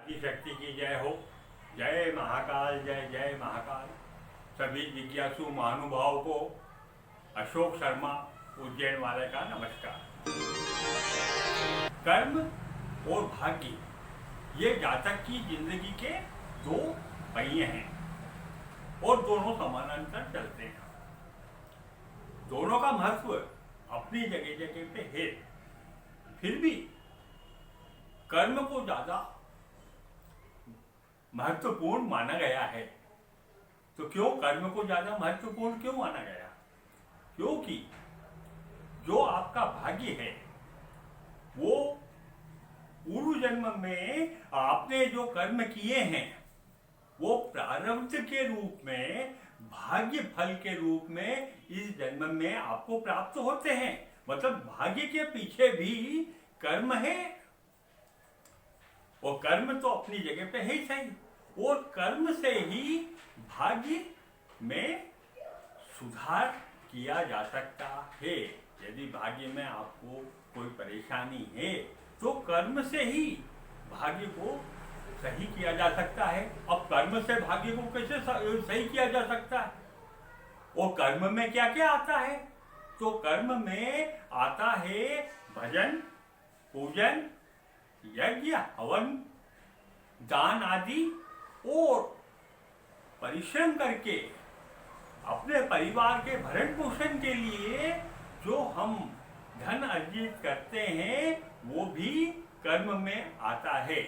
आदिशक्ति की जय हो। जय महाकाल, जय जय महाकाल। सभी जिज्ञासु महानुभाव को अशोक शर्मा उज्जैन वाले का नमस्कार। कर्म और भाग्य ये जातक की जिंदगी के दो पहिए हैं और दोनों समानांतर चलते हैं। दोनों का महत्व अपनी जगह जगह पे है। फिर भी कर्म को ज्यादा महत्वपूर्ण माना गया है। तो क्यों कर्म को ज्यादा महत्वपूर्ण क्यों माना गया? क्योंकि जो आपका भाग्य है वो पूर्व जन्म में आपने जो कर्म किए हैं वो प्रारब्ध के रूप में, भाग्य फल के रूप में इस जन्म में आपको प्राप्त होते हैं। मतलब भाग्य के पीछे भी कर्म है और कर्म तो अपनी जगह पे है ही सही। और कर्म से ही भाग्य में सुधार किया जा सकता है। यदि भाग्य में आपको कोई परेशानी है तो कर्म से ही भाग्य को सही किया जा सकता है। अब कर्म से भाग्य को कैसे सही किया जा सकता है? और कर्म में क्या क्या आता है? तो कर्म में आता है भजन, पूजन, यज्ञ, हवन, दान आदि। और परिश्रम करके अपने परिवार के भरण पोषण के लिए जो हम धन अर्जित करते हैं वो भी कर्म में आता है।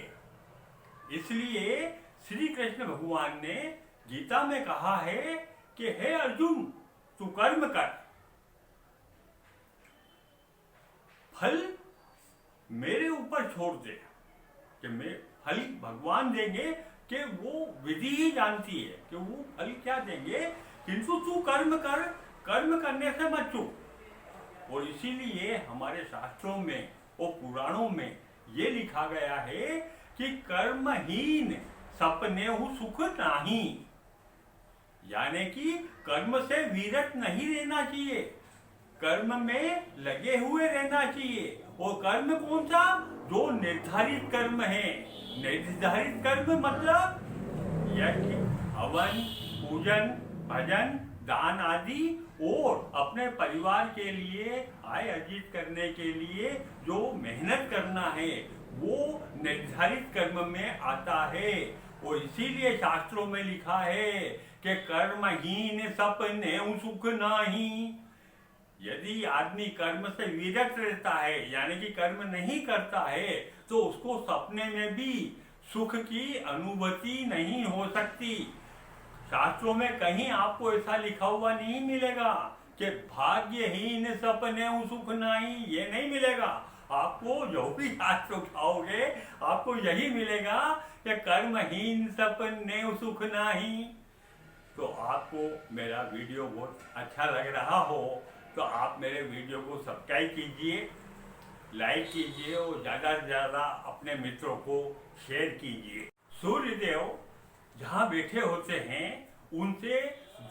इसलिए श्री कृष्ण भगवान ने गीता में कहा है कि हे अर्जुन, तू कर्म कर, फल मेरे ऊपर छोड़ दे। कि मैं फल भगवान देंगे कि वो विधि ही जानती है कि वो फल क्या देंगे, किंतु तू कर्म कर, कर्म करने से मत चूक। और इसीलिए हमारे शास्त्रों में और पुराणों में ये लिखा गया है कि कर्महीन सपनेहु सुख नाही। यानी कि कर्म से विरत नहीं रहना चाहिए, कर्म में लगे हुए रहना चाहिए। और कर्म कौन सा? जो निर्धारित कर्म है। निर्धारित कर्म मतलब यज्ञ, हवन, पूजन, भजन, दान आदि। और अपने परिवार के लिए, आय अर्जित करने के लिए जो मेहनत करना है वो निर्धारित कर्म में आता है। और इसीलिए शास्त्रों में लिखा है कि कर्महीन सपनेहु सुख नाही। यदि आदमी कर्म से विरत रहता है, यानी कि कर्म नहीं करता है, तो उसको सपने में भी सुख की अनुभूति नहीं हो सकती। शास्त्रों में कहीं आपको ऐसा लिखा हुआ नहीं मिलेगा कि भाग्यहीन सपनेहु सुख नाही, ये नहीं मिलेगा। आपको जो भी शास्त्र उठाओगे आपको यही मिलेगा कि कर्महीन सपनेहु सुख नाही। तो आपको मेरा वीडियो बहुत अच्छा लग रहा हो तो आप मेरे वीडियो को सब्सक्राइब कीजिए, लाइक कीजिए और ज़्यादा से ज़्यादा अपने मित्रों को शेयर कीजिए। सूर्यदेव जहाँ बैठे होते हैं उनसे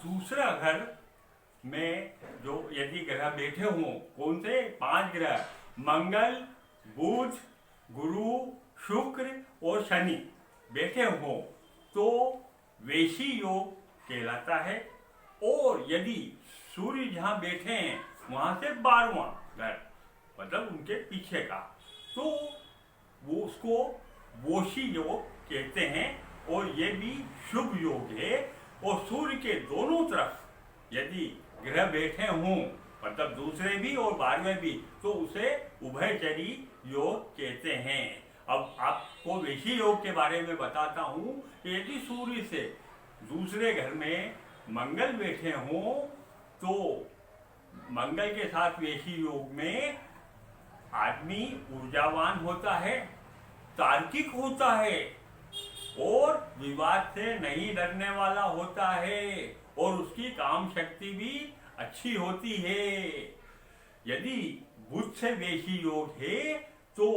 दूसरा घर में जो यदि ग्रह बैठे हों, कौन से 5 ग्रह, मंगल, बुध, गुरु, शुक्र और शनि बैठे हों तो वैशी योग कहलाता है। और यदि सूर्य जहाँ बैठे हैं वहाँ से 12वां घर मतलब उनके पीछे का, तो वो उसको वोशी योग कहते हैं। और ये भी शुभ योग है। और सूर्य के दोनों तरफ यदि ग्रह बैठे हों मतलब दूसरे भी और 12वें भी, तो उसे उभयचरी योग कहते हैं। अब आपको वैशी योग के बारे में बताता हूँ कि यदि सूर्य से दूसरे घर में मंगल बैठे हों तो मंगल के साथ वैशी योग में आदमी ऊर्जावान होता है, तार्किक होता है और विवाद से नहीं डरने वाला होता है और उसकी काम शक्ति भी अच्छी होती है। यदि बुध से वैशी योग है तो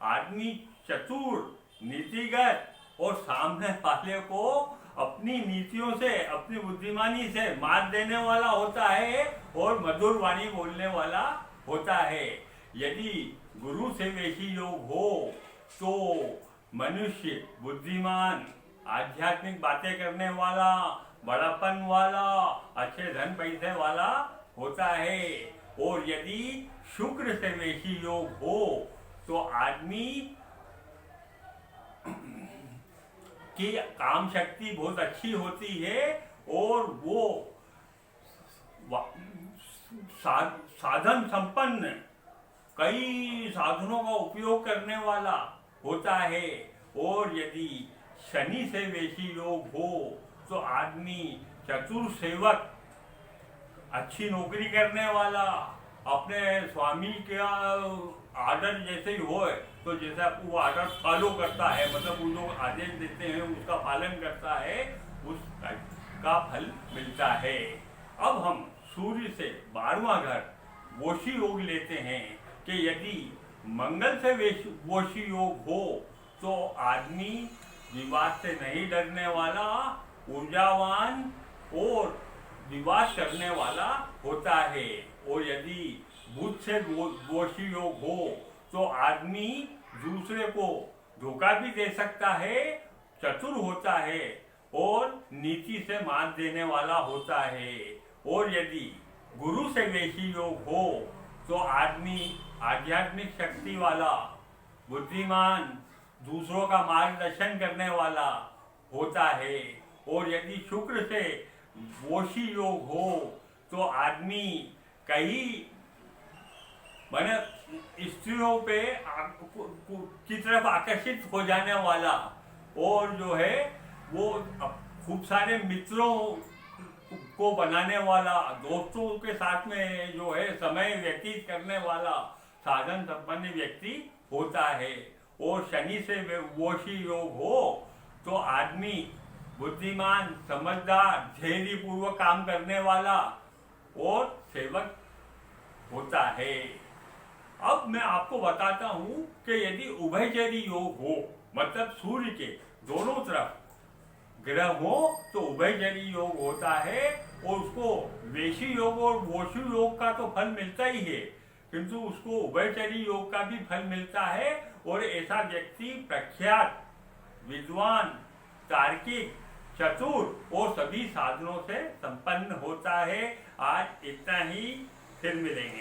आदमी चतुर, नीतिगत और सामने वाले को अपनी नीतियों से, अपनी बुद्धिमानी से मात देने वाला होता है और मधुर वाणी बोलने वाला होता है। यदि गुरु से वैशी योग हो तो मनुष्य बुद्धिमान, आध्यात्मिक बातें करने वाला, बड़ापन वाला, अच्छे धन पैसे वाला होता है। और यदि शुक्र से वेशी योग हो तो आदमी की काम शक्ति बहुत अच्छी होती है और वो साधन संपन्न, कई साधनों का उपयोग करने वाला होता है। और यदि शनि से वेशी योग हो तो आदमी चतुर सेवक, अच्छी नौकरी करने वाला, अपने स्वामी का आर्डर जैसे ही हो तो जैसे वो आर्डर फॉलो करता है, मतलब वो जो आदेश देते हैं उसका पालन करता है, उसका फल मिलता है। अब हम सूर्य से 12वां घर वोशी योग लेते हैं कि यदि मंगल से वोशी योग हो तो आदमी विवाद से नहीं डरने वाला, ऊर्जावान और विवाद करने वाला होता है। और यदि बुध से वोशी योग हो तो आदमी दूसरे को धोखा भी दे सकता है, चतुर होता है और नीति से मात देने वाला होता है। और यदि गुरु से वेशी योग हो तो आदमी आध्यात्मिक शक्ति वाला, बुद्धिमान, दूसरों का मार्गदर्शन करने वाला होता है। और यदि शुक्र से वोशी योग हो तो आदमी कई माने स्त्रियों पे की तरफ आकर्षित हो जाने वाला, और जो है वो खूब सारे मित्रों को बनाने वाला, दोस्तों के साथ में जो है समय व्यतीत करने वाला साधन संपन्न व्यक्ति होता है। और शनि से वोशी योग हो तो आदमी बुद्धिमान, समझदार, धैर्यपूर्वक काम करने वाला और सेवक होता है। अब मैं आपको बताता हूं कि यदि उभयचरी योग हो, मतलब सूर्य के दोनों तरफ ग्रह हो तो उभयचरी योग होता है, और उसको वेशी योग और वोशु योग का तो फल मिलता ही है, किंतु उसको उभयचरी योग का भी फल मिलता है। और ऐसा व्यक्ति प्रख्यात, विद्वान, तार्किक, चतुर और सभी साधनों से संपन्न होता है। आज इतना ही, फिर मिलेंगे।